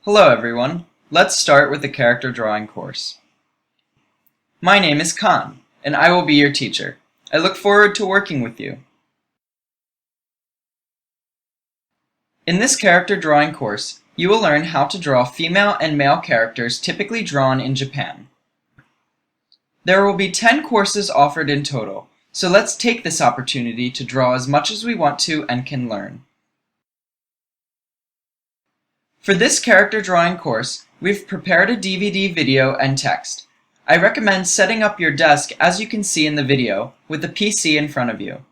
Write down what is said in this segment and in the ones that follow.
Hello everyone, let's start with the character drawing course. My name is Khan, and I will be your teacher. I look forward to working with you. In this character drawing course, you will learn how to draw female and male characters typically drawn in Japan. There will be 10 courses offered in total, so let's take this opportunity to draw as much as we want to and can learn. For this character drawing course, we've prepared a DVD video and text. I recommend setting up your desk as you can see in the video, with the PC in front of you.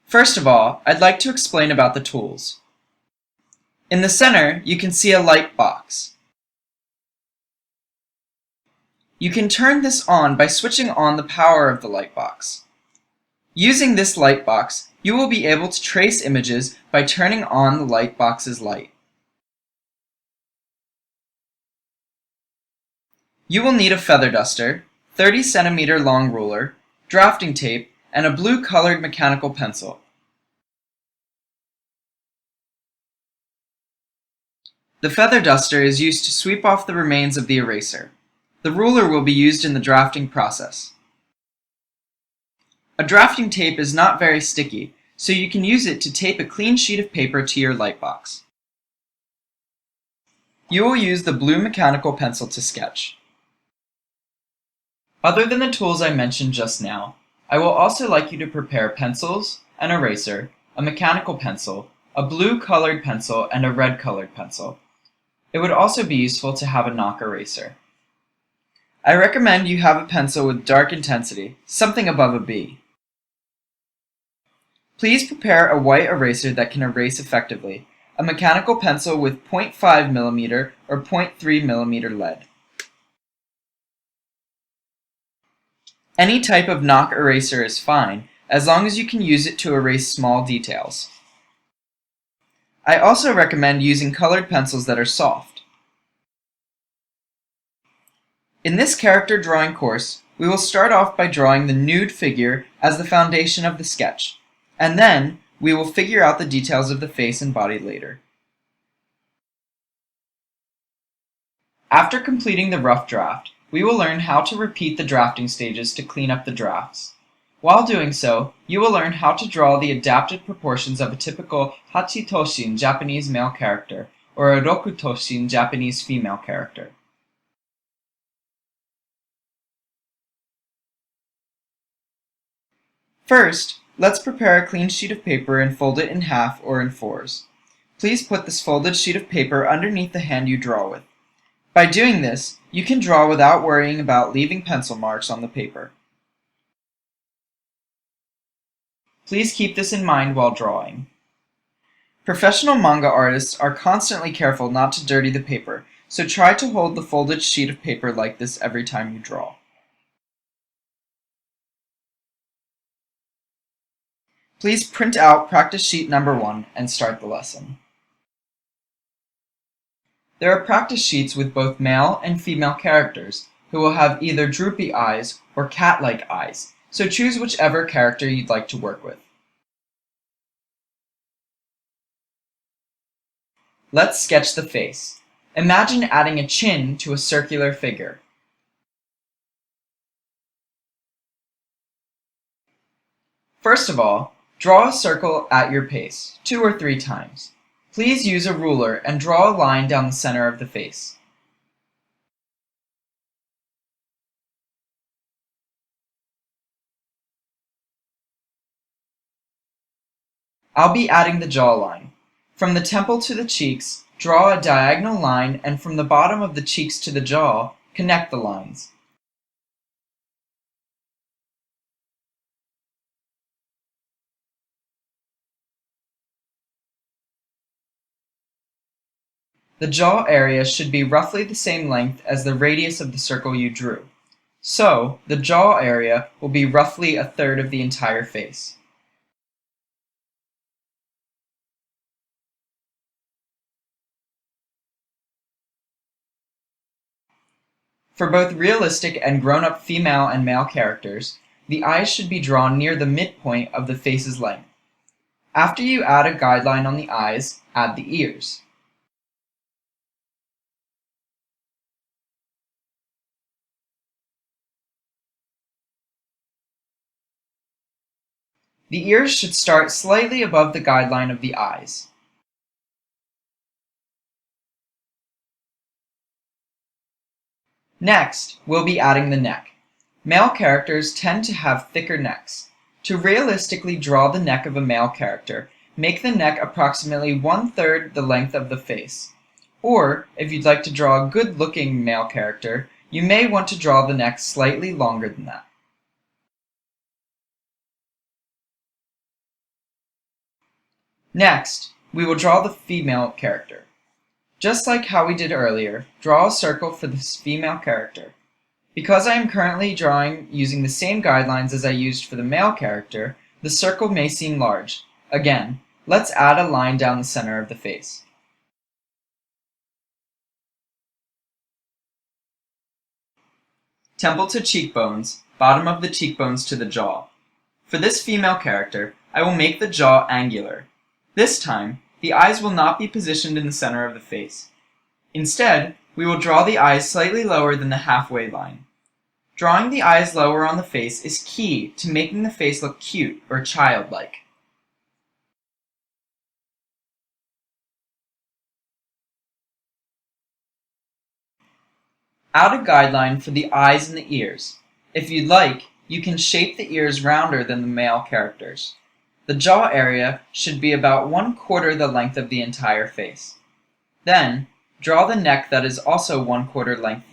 First of all, I'd like to explain about the tools. In the center, you can see a light box. You can turn this on by switching on the power of the light box. Using this light box, you will be able to trace images by turning on the light box's light. You will need a feather duster, 30 cm long ruler, drafting tape, and a blue colored mechanical pencil. The feather duster is used to sweep off the remains of the eraser. The ruler will be used in the drafting process. A drafting tape is not very sticky, so you can use it to tape a clean sheet of paper to your light box. You will use the blue mechanical pencil to sketch. Other than the tools I mentioned just now, I will also like you to prepare pencils, an eraser, a mechanical pencil, a blue colored pencil, and a red colored pencil. It would also be useful to have a knock eraser. I recommend you have a pencil with dark intensity, something above a B. Please prepare a white eraser that can erase effectively, a mechanical pencil with 0.5 mm or 0.3 mm lead. Any type of knock eraser is fine, as long as you can use it to erase small details. I also recommend using colored pencils that are soft. In this character drawing course, we will start off by drawing the nude figure as the foundation of the sketch, and then we will figure out the details of the face and body later. After completing the rough draft, we will learn how to repeat the drafting stages to clean up the drafts. While doing so, you will learn how to draw the adapted proportions of a typical Hachitoshin Japanese male character or a Rokutoshin Japanese female character. First, let's prepare a clean sheet of paper and fold it in half or in fours. Please put this folded sheet of paper underneath the hand you draw with. By doing this, you can draw without worrying about leaving pencil marks on the paper. Please keep this in mind while drawing. Professional manga artists are constantly careful not to dirty the paper, so try to hold the folded sheet of paper like this every time you draw. Please print out practice sheet number 1 and start the lesson. There are practice sheets with both male and female characters who will have either droopy eyes or cat-like eyes, so choose whichever character you'd like to work with. Let's sketch the face. Imagine adding a chin to a circular figure. First of all, draw a circle at your pace, 2 or 3 times. Please use a ruler and draw a line down the center of the face. I'll be adding the jawline. From the temple to the cheeks, draw a diagonal line, and from the bottom of the cheeks to the jaw, connect the lines. The jaw area should be roughly the same length as the radius of the circle you drew. So, the jaw area will be roughly 1/3 of the entire face. For both realistic and grown-up female and male characters, the eyes should be drawn near the midpoint of the face's length. After you add a guideline on the eyes, add the ears. The ears should start slightly above the guideline of the eyes. Next, we'll be adding the neck. Male characters tend to have thicker necks. To realistically draw the neck of a male character, make the neck approximately 1/3 the length of the face. Or, if you'd like to draw a good-looking male character, you may want to draw the neck slightly longer than that. Next, we will draw the female character. Just like how we did earlier, draw a circle for this female character. Because I am currently drawing using the same guidelines as I used for the male character, the circle may seem large. Again, let's add a line down the center of the face. Temple to cheekbones, bottom of the cheekbones to the jaw. For this female character, I will make the jaw angular. This time, the eyes will not be positioned in the center of the face. Instead, we will draw the eyes slightly lower than the halfway line. Drawing the eyes lower on the face is key to making the face look cute or childlike. Add a guideline for the eyes and the ears. If you'd like, you can shape the ears rounder than the male characters. The jaw area should be about 1/4 the length of the entire face. Then, draw the neck that is also 1/4 length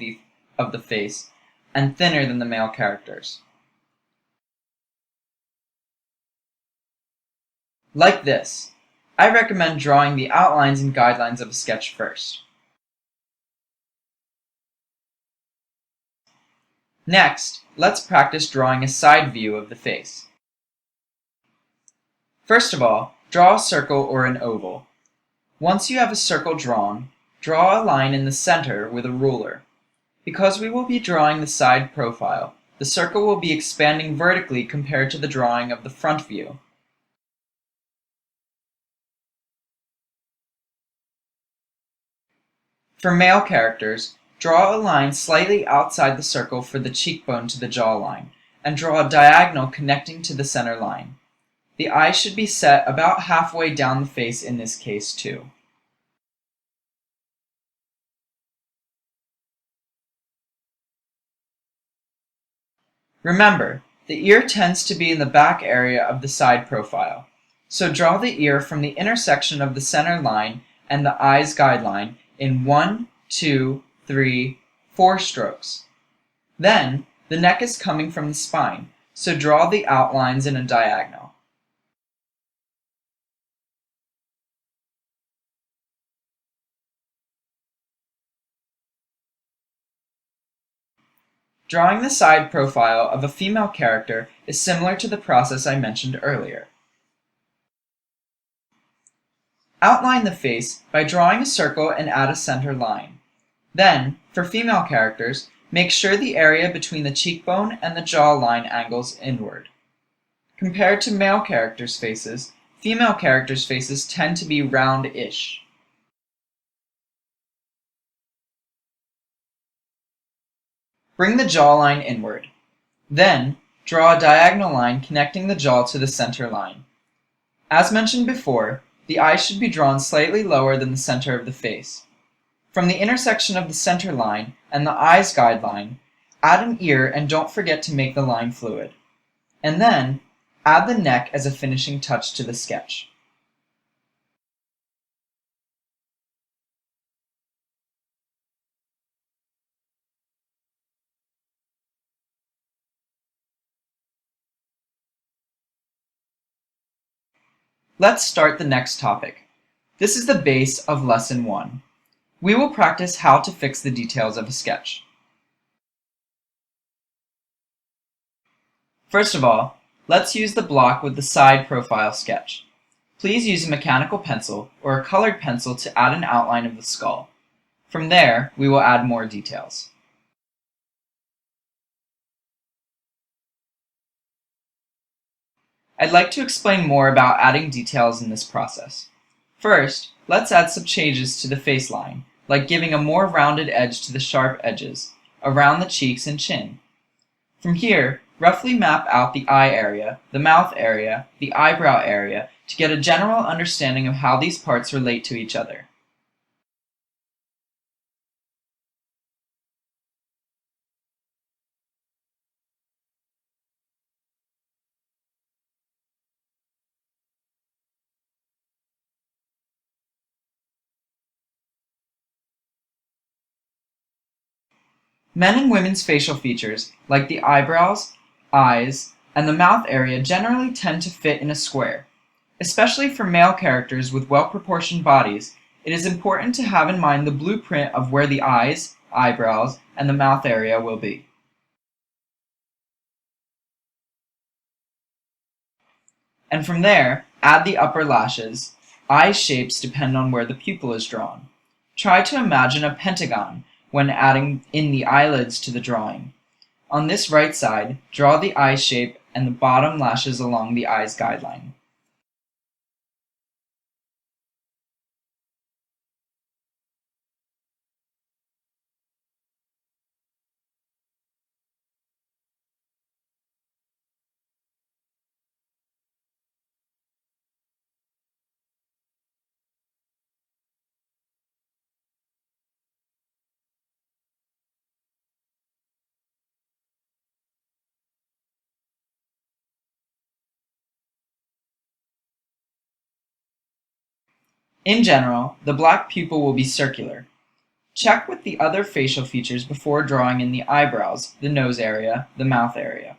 of the face and thinner than the male characters. Like this. I recommend drawing the outlines and guidelines of a sketch first. Next, let's practice drawing a side view of the face. First of all, draw a circle or an oval. Once you have a circle drawn, draw a line in the center with a ruler. Because we will be drawing the side profile, the circle will be expanding vertically compared to the drawing of the front view. For male characters, draw a line slightly outside the circle for the cheekbone to the jawline, and draw a diagonal connecting to the center line. The eye should be set about halfway down the face in this case too. Remember, the ear tends to be in the back area of the side profile, so draw the ear from the intersection of the center line and the eye's guideline in 1, 2, 3, 4 strokes. Then, the neck is coming from the spine, so draw the outlines in a diagonal. Drawing the side profile of a female character is similar to the process I mentioned earlier. Outline the face by drawing a circle and add a center line. Then, for female characters, make sure the area between the cheekbone and the jawline angles inward. Compared to male characters' faces, female characters' faces tend to be round-ish. Bring the jawline inward. Then, draw a diagonal line connecting the jaw to the center line. As mentioned before, the eye should be drawn slightly lower than the center of the face. From the intersection of the center line and the eye's guideline, add an ear and don't forget to make the line fluid. And then, add the neck as a finishing touch to the sketch. Let's start the next topic. This is the base of Lesson 1. We will practice how to fix the details of a sketch. First of all, let's use the block with the side profile sketch. Please use a mechanical pencil or a colored pencil to add an outline of the skull. From there, we will add more details. I'd like to explain more about adding details in this process. First, let's add some changes to the face line, like giving a more rounded edge to the sharp edges, around the cheeks and chin. From here, roughly map out the eye area, the mouth area, the eyebrow area to get a general understanding of how these parts relate to each other. Men and women's facial features, like the eyebrows, eyes, and the mouth area generally tend to fit in a square. Especially for male characters with well-proportioned bodies, it is important to have in mind the blueprint of where the eyes, eyebrows, and the mouth area will be. And from there, add the upper lashes. Eye shapes depend on where the pupil is drawn. Try to imagine a pentagon when adding in the eyelids to the drawing. On this right side, draw the eye shape and the bottom lashes along the eye's guideline. In general, the black pupil will be circular. Check with the other facial features before drawing in the eyebrows, the nose area, the mouth area.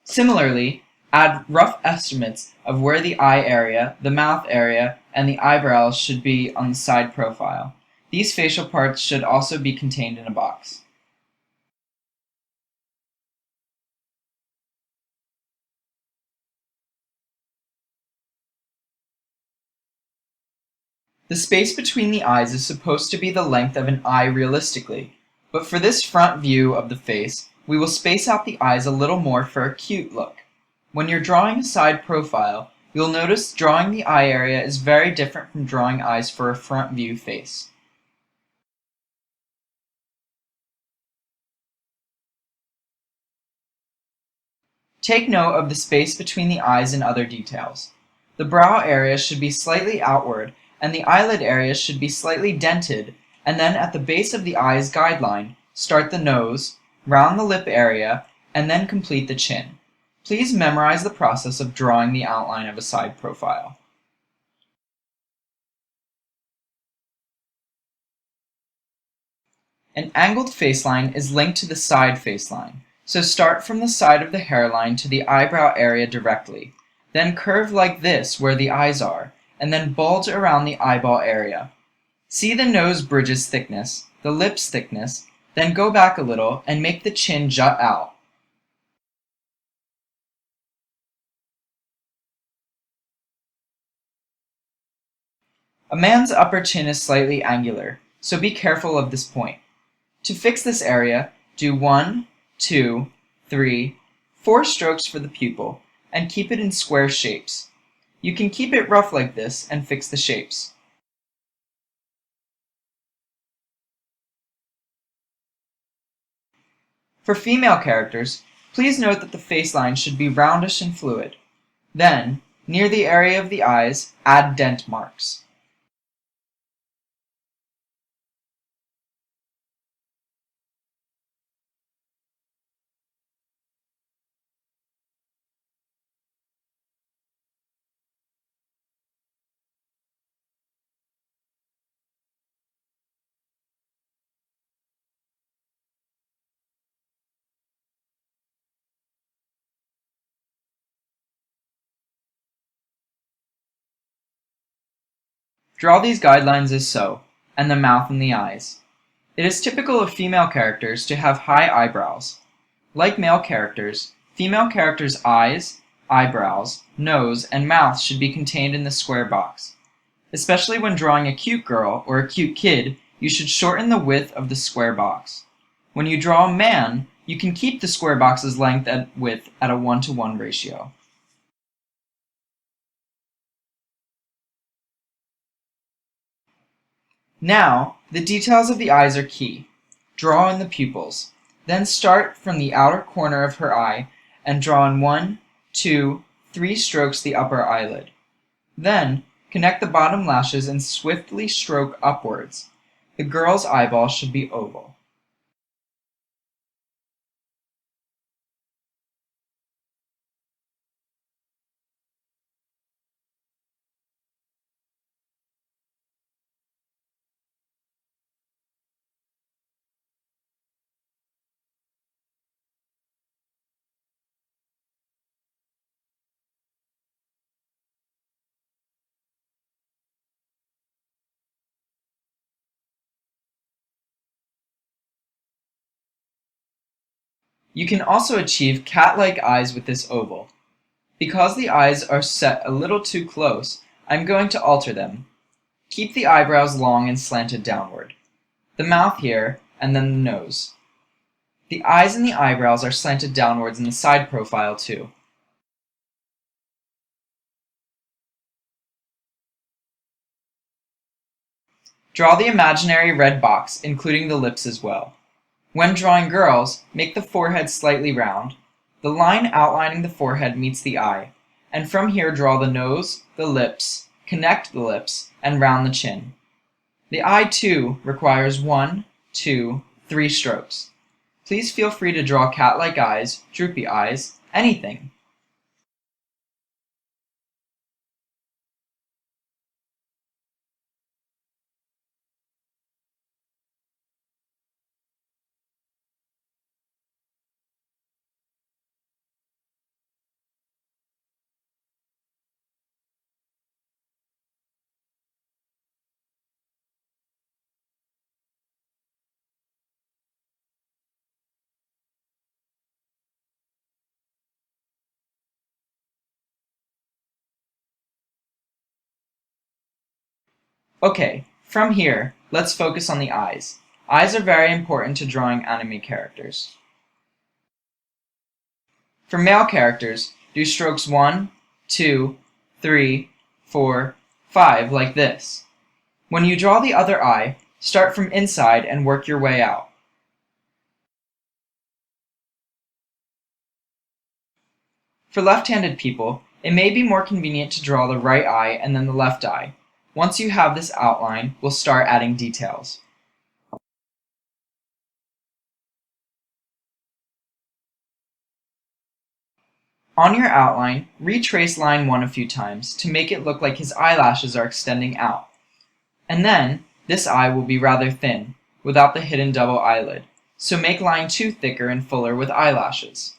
Similarly, add rough estimates of where the eye area, the mouth area, and the eyebrows should be on the side profile. These facial parts should also be contained in a box. The space between the eyes is supposed to be the length of an eye realistically, but for this front view of the face, we will space out the eyes a little more for a cute look. When you're drawing a side profile, you'll notice drawing the eye area is very different from drawing eyes for a front view face. Take note of the space between the eyes and other details. The brow area should be slightly outward, and the eyelid area should be slightly dented, and then at the base of the eye's guideline, start the nose, round the lip area, and then complete the chin. Please memorize the process of drawing the outline of a side profile. An angled faceline is linked to the side faceline, so start from the side of the hairline to the eyebrow area directly, then curve like this where the eyes are, and then bulge around the eyeball area. See the nose bridge's thickness, the lips' thickness, then go back a little and make the chin jut out. A man's upper chin is slightly angular, so be careful of this point. To fix this area, do 1, 2, 3, 4 strokes for the pupil, and keep it in square shapes. You can keep it rough like this and fix the shapes. For female characters, please note that the faceline should be roundish and fluid. Then, near the area of the eyes, add dent marks. Draw these guidelines as so, and the mouth and the eyes. It is typical of female characters to have high eyebrows. Like male characters, female characters' eyes, eyebrows, nose, and mouth should be contained in the square box. Especially when drawing a cute girl or a cute kid, you should shorten the width of the square box. When you draw a man, you can keep the square box's length and width at a 1-to-1 ratio. Now, the details of the eyes are key. Draw in the pupils. Then start from the outer corner of her eye and draw in 1, 2, 3 strokes the upper eyelid. Then, connect the bottom lashes and swiftly stroke upwards. The girl's eyeball should be oval. You can also achieve cat-like eyes with this oval. Because the eyes are set a little too close, I'm going to alter them. Keep the eyebrows long and slanted downward. The mouth here, and then the nose. The eyes and the eyebrows are slanted downwards in the side profile too. Draw the imaginary red box, including the lips as well. When drawing girls, make the forehead slightly round. The line outlining the forehead meets the eye, and from here draw the nose, the lips, connect the lips, and round the chin. The eye too requires 1, 2, 3 strokes. Please feel free to draw cat-like eyes, droopy eyes, anything. Okay, from here, let's focus on the eyes. Eyes are very important to drawing anime characters. For male characters, do strokes 1, 2, 3, 4, 5 like this. When you draw the other eye, start from inside and work your way out. For left-handed people, it may be more convenient to draw the right eye and then the left eye. Once you have this outline, we'll start adding details. On your outline, retrace line 1 a few times to make it look like his eyelashes are extending out. And then, this eye will be rather thin, without the hidden double eyelid, so make line 2 thicker and fuller with eyelashes.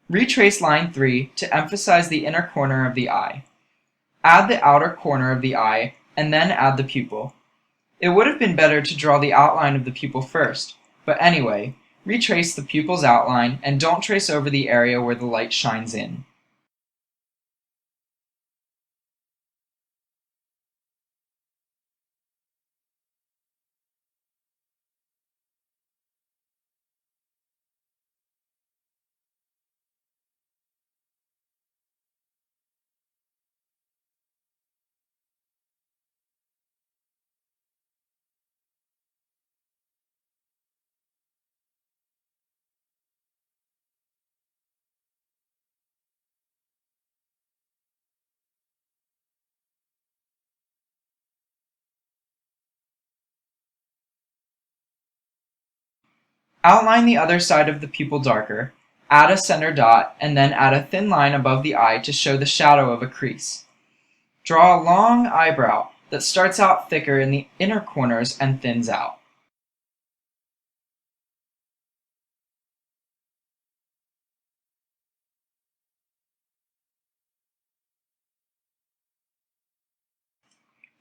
Retrace line 3 to emphasize the inner corner of the eye. Add the outer corner of the eye, and then add the pupil. It would have been better to draw the outline of the pupil first, but anyway, retrace the pupil's outline and don't trace over the area where the light shines in. Outline the other side of the pupil darker, Add a center dot, and then add a thin line above the eye to show the shadow of a crease. Draw a long eyebrow that starts out thicker in the inner corners and thins out.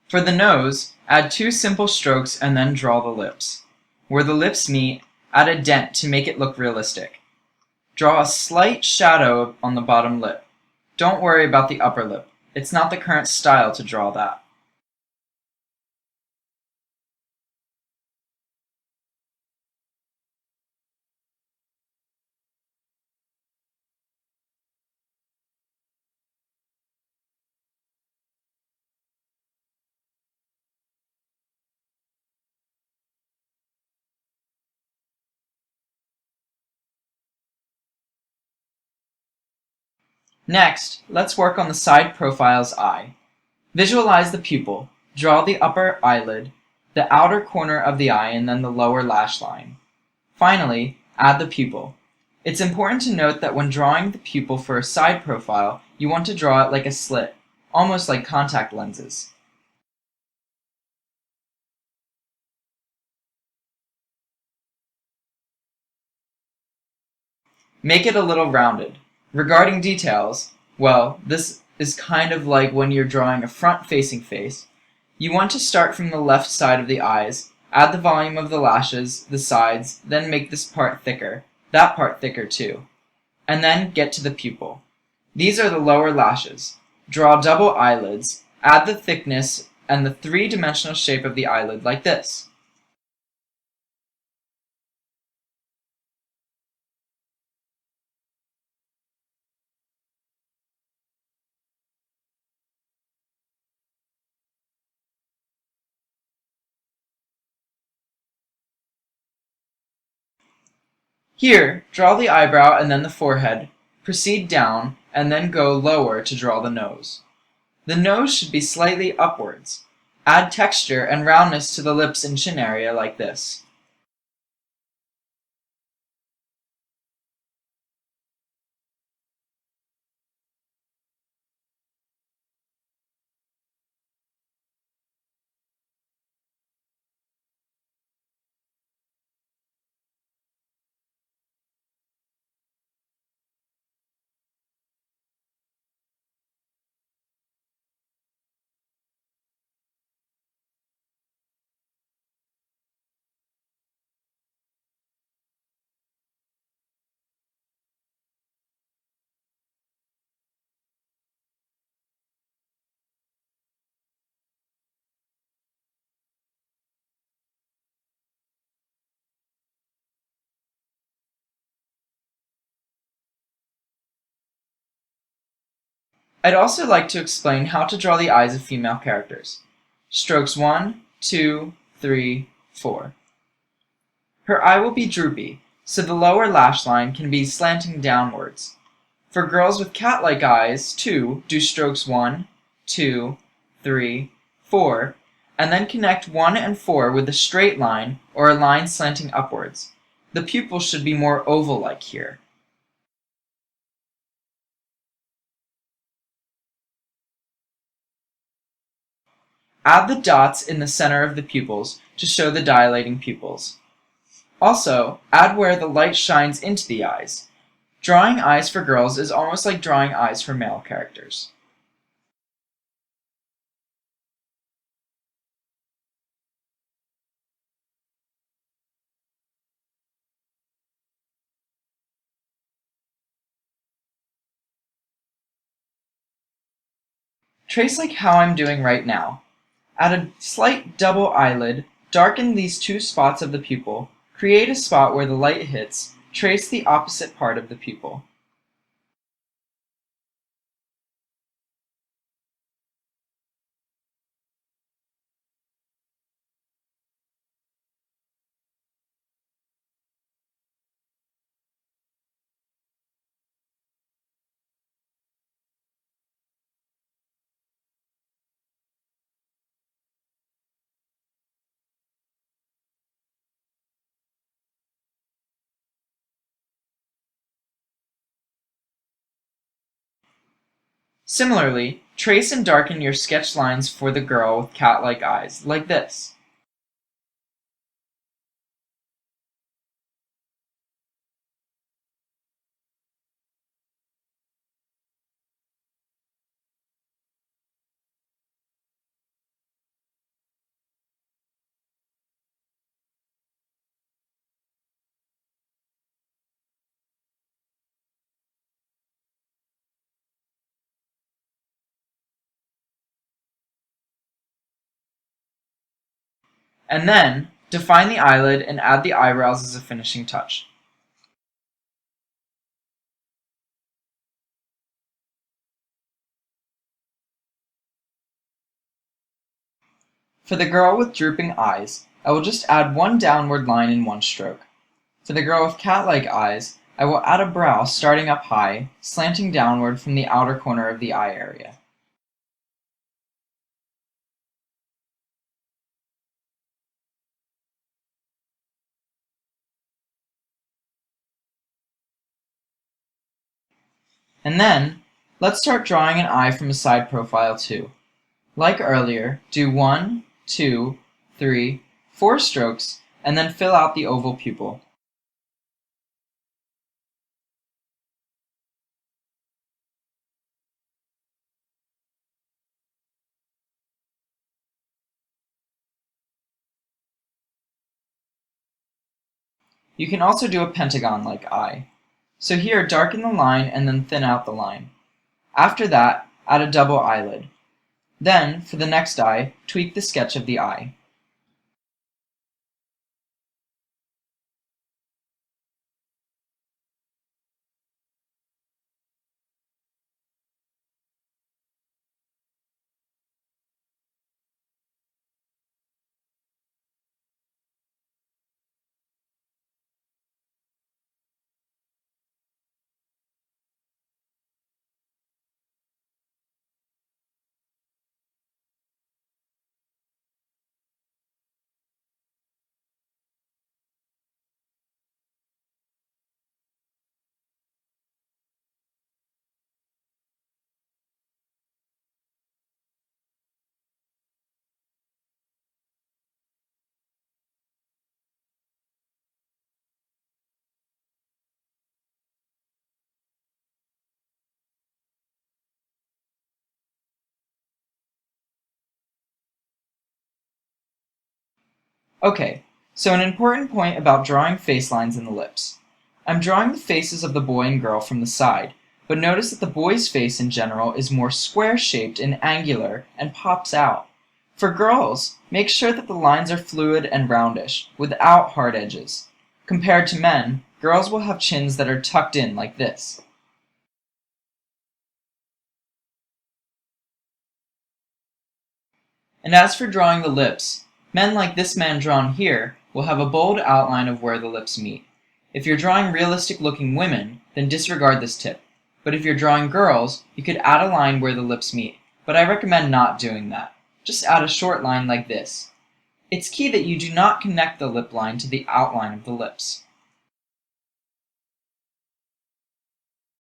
For the nose, add 2 simple strokes and then draw the lips. Where the lips meet, add a dent to make it look realistic. Draw a slight shadow on the bottom lip. Don't worry about the upper lip. It's not the current style to draw that. Next, let's work on the side profile's eye. Visualize the pupil. Draw the upper eyelid, the outer corner of the eye, and then the lower lash line. Finally, add the pupil. It's important to note that when drawing the pupil for a side profile, you want to draw it like a slit, almost like contact lenses. Make it a little rounded. Regarding details, well, this is kind of like when you're drawing a front-facing face. You want to start from the left side of the eyes, add the volume of the lashes, the sides, then make this part thicker, that part thicker too, and then get to the pupil. These are the lower lashes. Draw double eyelids, add the thickness and the three-dimensional shape of the eyelid like this. Here, draw the eyebrow and then the forehead, proceed down, and then go lower to draw the nose. The nose should be slightly upwards. Add texture and roundness to the lips and chin area like this. I'd also like to explain how to draw the eyes of female characters. Strokes 1, 2, 3, 4. Her eye will be droopy, so the lower lash line can be slanting downwards. For girls with cat-like eyes, too, do strokes 1, 2, 3, 4, and then connect 1 and 4 with a straight line or a line slanting upwards. The pupil should be more oval-like here. Add the dots in the center of the pupils to show the dilating pupils. Also, add where the light shines into the eyes. Drawing eyes for girls is almost like drawing eyes for male characters. Trace like how I'm doing right now. Add a slight double eyelid, darken these two spots of the pupil, create a spot where the light hits, trace the opposite part of the pupil. Similarly, trace and darken your sketch lines for the girl with cat-like eyes, like this. And then, define the eyelid and add the eyebrows as a finishing touch. For the girl with drooping eyes, I will just add one downward line in one stroke. For the girl with cat-like eyes, I will add a brow starting up high, slanting downward from the outer corner of the eye area. And then, let's start drawing an eye from a side profile too. Like earlier, do 1, 2, 3, 4 strokes, and then fill out the oval pupil. You can also do a pentagon-like eye. So here, darken the line and then thin out the line. After that, add a double eyelid. Then, for the next eye, tweak the sketch of the eye. Okay, so an important point about drawing face lines in the lips. I'm drawing the faces of the boy and girl from the side, but notice that the boy's face in general is more square-shaped and angular and pops out. For girls, make sure that the lines are fluid and roundish, without hard edges. Compared to men, girls will have chins that are tucked in like this. And as for drawing the lips, men like this man drawn here will have a bold outline of where the lips meet. If you're drawing realistic-looking women, then disregard this tip. But if you're drawing girls, you could add a line where the lips meet, but I recommend not doing that. Just add a short line like this. It's key that you do not connect the lip line to the outline of the lips.